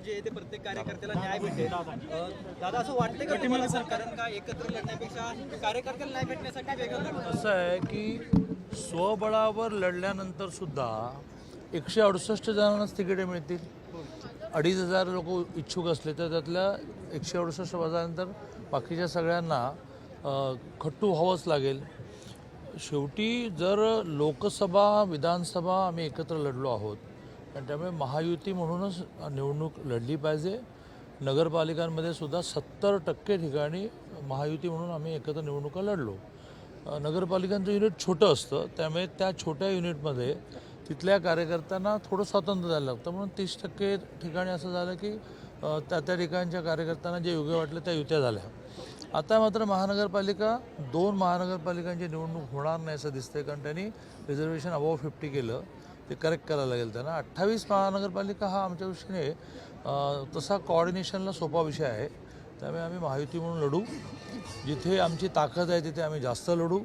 जे आहे ते प्रत्येक कार्यकर्त्याला न्याय भेटेल. दादा असं वाटतं का तुम्हाला सर, कारण का एकत्र लढण्यापेक्षा कार्यकर्त्याला न्याय भेटण्यासाठी वेगळं लढणं? असं आहे की स्वबळावर लढल्यानंतर सुद्धा 168 जणांनाच तिकीटे मिळतील. 2,500 लोक इच्छुक असले तर त्यातल्या 168 वाजल्यानंतर बाकीच्या सगळ्यांना खट्टू व्हावंच लागेल. शेवटी जर लोकसभा विधानसभा आम्ही एकत्र लढलो आहोत आणि त्यामुळे महायुती म्हणूनच निवडणूक लढली पाहिजे. नगरपालिकांमध्ये सुद्धा 70% ठिकाणी महायुती म्हणून आम्ही एकत्र निवडणुका लढलो. नगरपालिकांचं युनिट छोटं असतं, त्यामुळे त्या छोट्या युनिटमध्ये तिथल्या कार्यकर्त्यांना थोडं स्वातंत्र्य द्यायला लागतं. म्हणून 30% ठिकाणी असं झालं की त्या ठिकाणच्या कार्यकर्त्यांना जे योग्य वाटलं त्या युत्या झाल्या. आता मात्र महानगरपालिका 2 महानगरपालिकांची निवडणूक होणार नाही असं दिसतंय, कारण त्यांनी रिझर्वेशन अबोव 50 केलं. ते करेक्ट करायला लागेल त्यांना. 28 महानगरपालिका हा आमच्या दृष्टीने तसा कोऑर्डिनेशनला सोपा विषय आहे. त्यामुळे आम्ही महायुती म्हणून लढू. जिथे आमची ताकद आहे तिथे आम्ही जास्त लढू,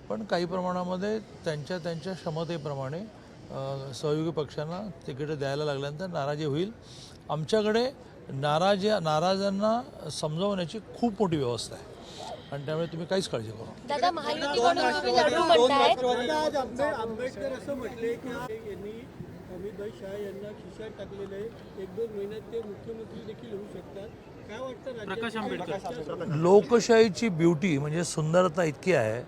पण काही प्रमाणामध्ये त्यांच्या क्षमतेप्रमाणे सहयोगी पक्षांना तिकीटं द्यायला लागल्यानंतर नाराजी होईल. आमच्याकडे नाराजांना समजावण्याची खूप मोठी व्यवस्था आहे आणि त्यामुळे तुम्ही काहीच काळजी करू नका. दादा महायुतीकडून तुम्ही लढू म्हणताय. आंबेडकर असं म्हटले की यांनी अमित शहा यांना खिशात टाकलेलं आहे. 1-2 महिन्यात ते मुख्यमंत्री देखील होऊ शकतात. काय वाटतं? प्रकाश आंबेडकर. लोकशाहीची ब्युटी म्हणजे सुंदरता इतकी आहे,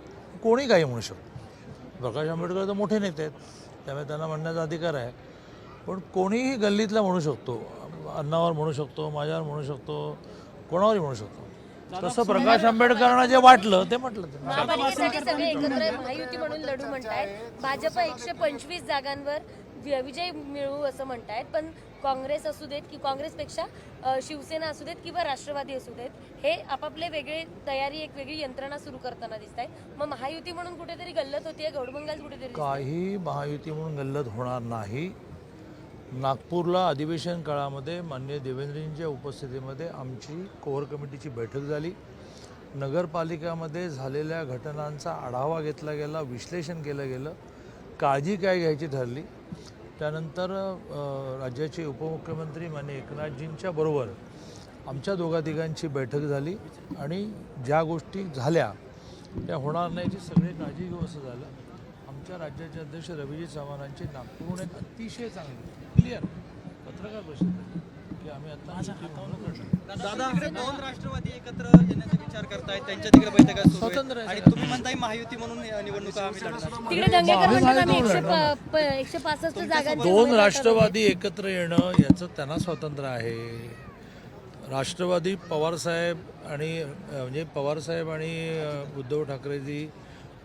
कोणी काही म्हणू शकतो. प्रकाश आंबेडकर तर मोठे नेते आहेत, त्यामुळे त्यांना म्हणण्याचा अधिकार आहे. पण कोणीही गल्लीतला म्हणू शकतो, अण्णावर म्हणू शकतो, माझ्यावर म्हणू शकतो, कोणावरही म्हणू शकतो. तसं प्रकाश आंबेडकरांना जे वाटलं ते म्हटलं. महापालिकेसाठी सगळे एकत्र महायुती म्हणून लढू म्हणतायत. भाजप 125 जागांवर विजय मिळवू असं म्हणतायत. पण काँग्रेस असू देत की काँग्रेसपेक्षा शिवसेना असू देत किंवा राष्ट्रवादी असू देत, हे आपापले वेगळे तयारी, एक वेगळी यंत्रणा सुरू करताना दिसत आहे. मग महायुती म्हणून कुठेतरी गल्लत होतीये, गौडबंगाल कुठेतरी काही महायुती म्हणून गल्लत होणार नाही. नागपूरला अधिवेशन काळामध्ये माननीय देवेंद्रजींच्या उपस्थितीमध्ये आमची कोर कमिटीची बैठक झाली. नगरपालिकामध्ये झालेल्या घटनांचा आढावा घेतला गेला, विश्लेषण केलं गेलं, काळजी काय घ्यायची ठरली. त्यानंतर राज्याचे उपमुख्यमंत्री माननीय एकनाथजींच्या बरोबर आमच्या दोघांतिघांची बैठक झाली आणि ज्या गोष्टी झाल्या त्या होणार नाही याची सगळी काळजी घेऊ असं झालं. आमच्या राज्याचे अध्यक्ष रवीजी चव्हाणांची नागपूरहून एक अतिशय चांगली क्लिअर पत्रकार परिषद की आम्ही आता दादा 2 राष्ट्रवादी एकत्र येण्याचा विचार करतायत, त्यांच्या तिकडे बैठका सुरू आहेत आणि तुम्ही म्हणताय महायुती म्हणून निवडणुका आम्ही लढणार. तिकडे दंगेकर म्हणतात आम्ही 165 जागा 2 राष्ट्रवादी एकत्र येणं याचं त्यांना स्वातंत्र्य आहे. राष्ट्रवादी पवारसाहेब आणि उद्धव ठाकरेजी,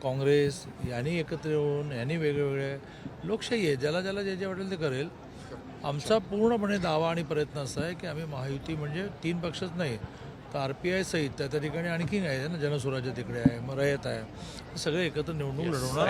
काँग्रेस यांनी एकत्र येऊन यांनी वेगवेगळे लोकशाही आहे, ज्याला जे वाटेल ते करेल. आमचा पूर्णपणे दावा आणि प्रयत्न असा आहे की आम्ही महायुती म्हणजे 3 पक्षच नाही तर RPI सहित त्या ठिकाणी आणखी आहे ना, जनसुराज्य तिकडे आहे, मग रयत आहे, सगळे एकत्र निवडणूक लढवणार आहोत.